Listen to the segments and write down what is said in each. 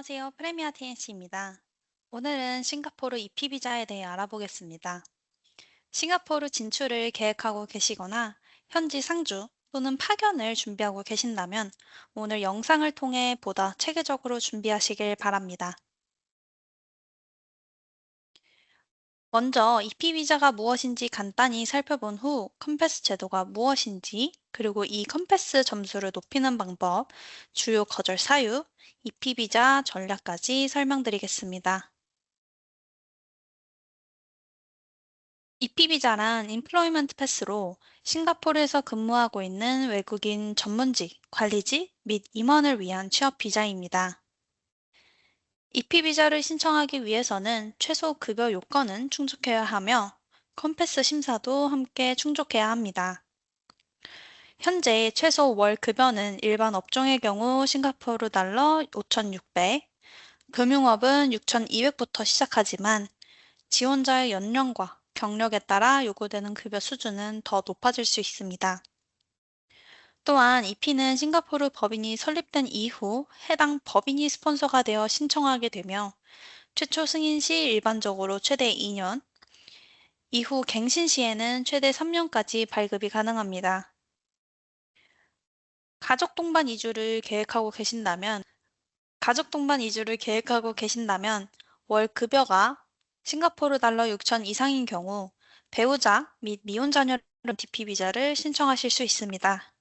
안녕하세요. 프레미아 TNC입니다. 오늘은 싱가포르 EP 비자에 대해 알아보겠습니다. 싱가포르 진출을 계획하고 계시거나 현지 상주 또는 파견을 준비하고 계신다면 오늘 영상을 통해 보다 체계적으로 준비하시길 바랍니다. 먼저 EP 비자가 무엇인지 간단히 살펴본 후 컴패스 제도가 무엇인지, 그리고 이 컴패스 점수를 높이는 방법, 주요 거절 사유, EP 비자 전략까지 설명드리겠습니다. EP 비자란 인플로이먼트 패스로 싱가포르에서 근무하고 있는 외국인 전문직, 관리직 및 임원을 위한 취업 비자입니다. EP 비자를 신청하기 위해서는 최소 급여 요건은 충족해야 하며 컴패스 심사도 함께 충족해야 합니다. 현재 최소 월 급여는 일반 업종의 경우 싱가포르 달러 5,600, 금융업은 6,200부터 시작하지만 지원자의 연령과 경력에 따라 요구되는 급여 수준은 더 높아질 수 있습니다. 또한 EP는 싱가포르 법인이 설립된 이후 해당 법인이 스폰서가 되어 신청하게 되며 최초 승인 시 일반적으로 최대 2년, 이후 갱신 시에는 최대 3년까지 발급이 가능합니다. 가족 동반 이주를 계획하고 계신다면 월 급여가 싱가포르 달러 6천 이상인 경우 배우자 및 미혼 자녀를 DP 비자를 신청하실 수 있습니다.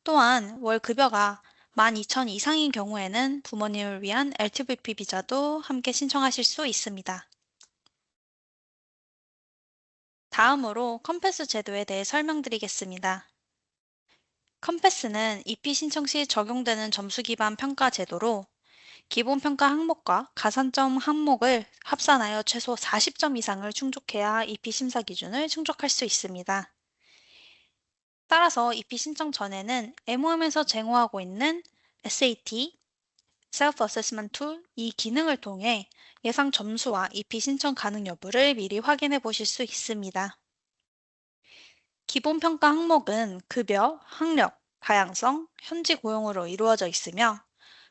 또한 월 급여가 12,000 이상인 경우에는 부모님을 위한 LTVP 비자도 함께 신청하실 수 있습니다. 다음으로 컴패스 제도에 대해 설명드리겠습니다. 컴패스는 EP 신청 시 적용되는 점수 기반 평가 제도로 기본 평가 항목과 가산점 항목을 합산하여 최소 40점 이상을 충족해야 EP 심사 기준을 충족할 수 있습니다. 따라서 EP 신청 전에는 MOM에서 제공하고 있는 SAT, Self Assessment Tool 이 기능을 통해 예상 점수와 EP 신청 가능 여부를 미리 확인해 보실 수 있습니다. 기본 평가 항목은 급여, 학력, 다양성, 현지 고용으로 이루어져 있으며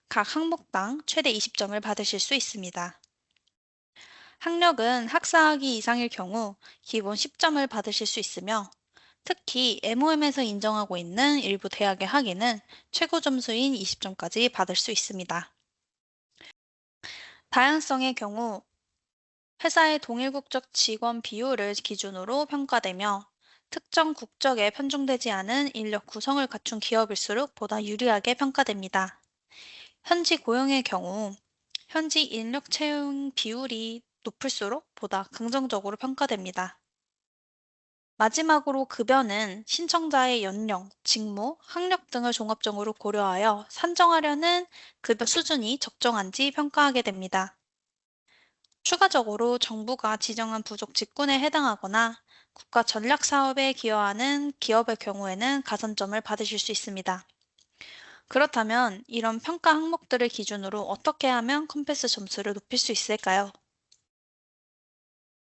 각 항목당 최대 20점을 받으실 수 있습니다. 학력은 학사학위 이상일 경우 기본 10점을 받으실 수 있으며 특히 MOM에서 인정하고 있는 일부 대학의 학위는 최고 점수인 20점까지 받을 수 있습니다. 다양성의 경우 회사의 동일 국적 직원 비율을 기준으로 평가되며 특정 국적에 편중되지 않은 인력 구성을 갖춘 기업일수록 보다 유리하게 평가됩니다. 현지 고용의 경우 현지 인력 채용 비율이 높을수록 보다 긍정적으로 평가됩니다. 마지막으로 급여는 신청자의 연령, 직무, 학력 등을 종합적으로 고려하여 산정하려는 급여 수준이 적정한지 평가하게 됩니다. 추가적으로 정부가 지정한 부족 직군에 해당하거나 국가 전략 사업에 기여하는 기업의 경우에는 가산점을 받으실 수 있습니다. 그렇다면 이런 평가 항목들을 기준으로 어떻게 하면 컴패스 점수를 높일 수 있을까요?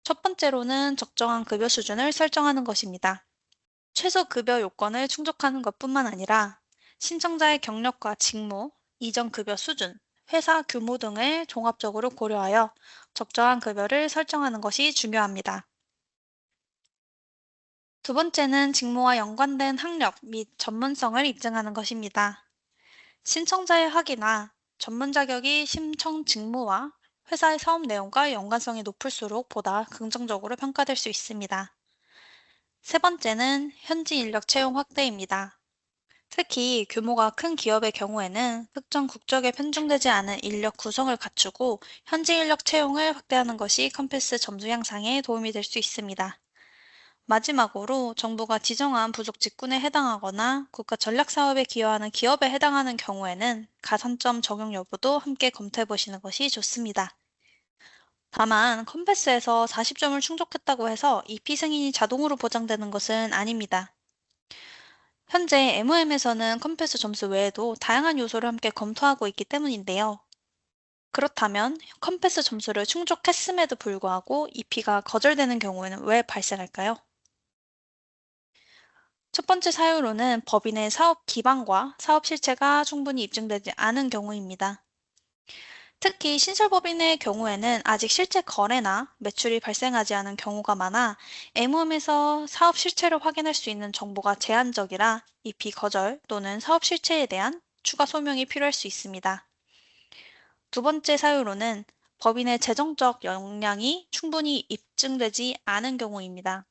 첫 번째로는 적정한 급여 수준을 설정하는 것입니다. 최소 급여 요건을 충족하는 것뿐만 아니라 신청자의 경력과 직무, 이전 급여 수준, 회사 규모 등을 종합적으로 고려하여 적정한 급여를 설정하는 것이 중요합니다. 두 번째는 직무와 연관된 학력 및 전문성을 입증하는 것입니다. 신청자의 학위나 전문 자격이 신청 직무와 회사의 사업 내용과 연관성이 높을수록 보다 긍정적으로 평가될 수 있습니다. 세 번째는 현지 인력 채용 확대입니다. 특히 규모가 큰 기업의 경우에는 특정 국적에 편중되지 않은 인력 구성을 갖추고 현지 인력 채용을 확대하는 것이 컴패스 점수 향상에 도움이 될 수 있습니다. 마지막으로 정부가 지정한 부족 직군에 해당하거나 국가 전략 사업에 기여하는 기업에 해당하는 경우에는 가산점 적용 여부도 함께 검토해 보시는 것이 좋습니다. 다만 컴패스에서 40점을 충족했다고 해서 EP 승인이 자동으로 보장되는 것은 아닙니다. 현재 MOM에서는 컴패스 점수 외에도 다양한 요소를 함께 검토하고 있기 때문인데요. 그렇다면 컴패스 점수를 충족했음에도 불구하고 EP가 거절되는 경우에는 왜 발생할까요? 첫 번째 사유로는 법인의 사업 기반과 사업 실체가 충분히 입증되지 않은 경우입니다. 특히 신설법인의 경우에는 아직 실제 거래나 매출이 발생하지 않은 경우가 많아 MOM에서 사업 실체를 확인할 수 있는 정보가 제한적이라 EP 거절 또는 사업 실체에 대한 추가 소명이 필요할 수 있습니다. 두 번째 사유로는 법인의 재정적 역량이 충분히 입증되지 않은 경우입니다.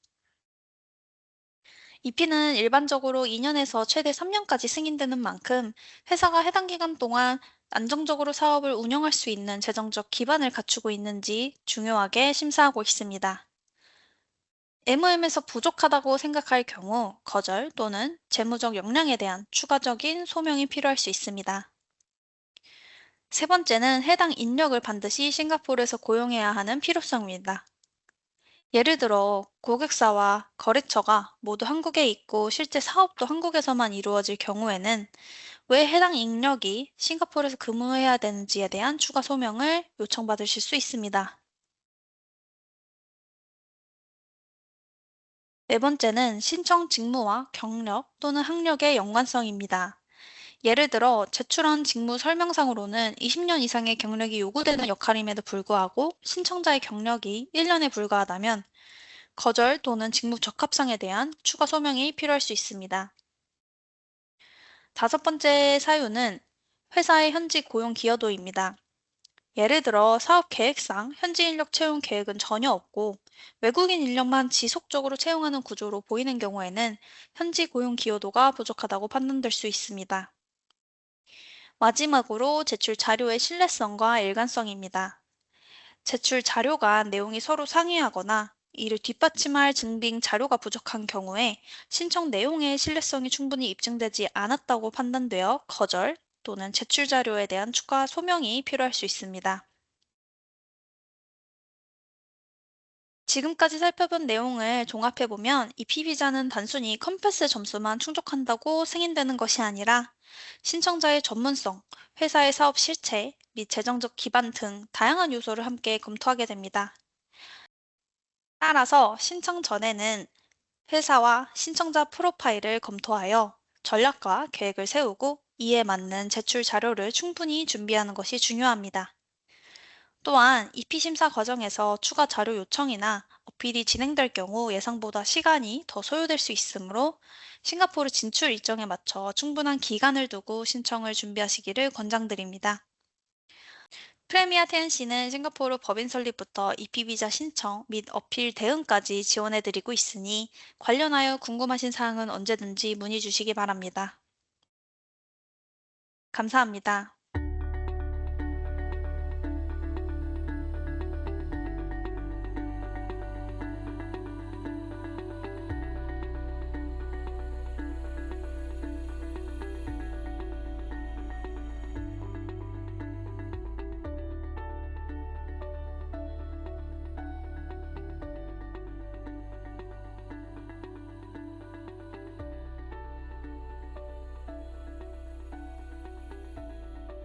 EP는 일반적으로 2년에서 최대 3년까지 승인되는 만큼 회사가 해당 기간 동안 안정적으로 사업을 운영할 수 있는 재정적 기반을 갖추고 있는지 중요하게 심사하고 있습니다. MOM에서 부족하다고 생각할 경우 거절 또는 재무적 역량에 대한 추가적인 소명이 필요할 수 있습니다. 세 번째는 해당 인력을 반드시 싱가포르에서 고용해야 하는 필요성입니다. 예를 들어 고객사와 거래처가 모두 한국에 있고 실제 사업도 한국에서만 이루어질 경우에는 왜 해당 인력이 싱가포르에서 근무해야 되는지에 대한 추가 소명을 요청받으실 수 있습니다. 네 번째는 신청 직무와 경력 또는 학력의 연관성입니다. 예를 들어 제출한 직무 설명상으로는 20년 이상의 경력이 요구되는 역할임에도 불구하고 신청자의 경력이 1년에 불과하다면 거절 또는 직무 적합성에 대한 추가 소명이 필요할 수 있습니다. 다섯 번째 사유는 회사의 현지 고용 기여도입니다. 예를 들어 사업 계획상 현지 인력 채용 계획은 전혀 없고 외국인 인력만 지속적으로 채용하는 구조로 보이는 경우에는 현지 고용 기여도가 부족하다고 판단될 수 있습니다. 마지막으로 제출 자료의 신뢰성과 일관성입니다. 제출 자료가 내용이 서로 상이하거나 이를 뒷받침할 증빙 자료가 부족한 경우에 신청 내용의 신뢰성이 충분히 입증되지 않았다고 판단되어 거절 또는 제출 자료에 대한 추가 소명이 필요할 수 있습니다. 지금까지 살펴본 내용을 종합해보면 이 PB자는 단순히 컴패스 점수만 충족한다고 승인되는 것이 아니라 신청자의 전문성, 회사의 사업 실체 및 재정적 기반 등 다양한 요소를 함께 검토하게 됩니다. 따라서 신청 전에는 회사와 신청자 프로파일을 검토하여 전략과 계획을 세우고 이에 맞는 제출 자료를 충분히 준비하는 것이 중요합니다. 또한 EP 심사 과정에서 추가 자료 요청이나 어필이 진행될 경우 예상보다 시간이 더 소요될 수 있으므로 싱가포르 진출 일정에 맞춰 충분한 기간을 두고 신청을 준비하시기를 권장드립니다. 프레미아 TNC는 싱가포르 법인 설립부터 EP 비자 신청 및 어필 대응까지 지원해드리고 있으니 관련하여 궁금하신 사항은 언제든지 문의 주시기 바랍니다. 감사합니다.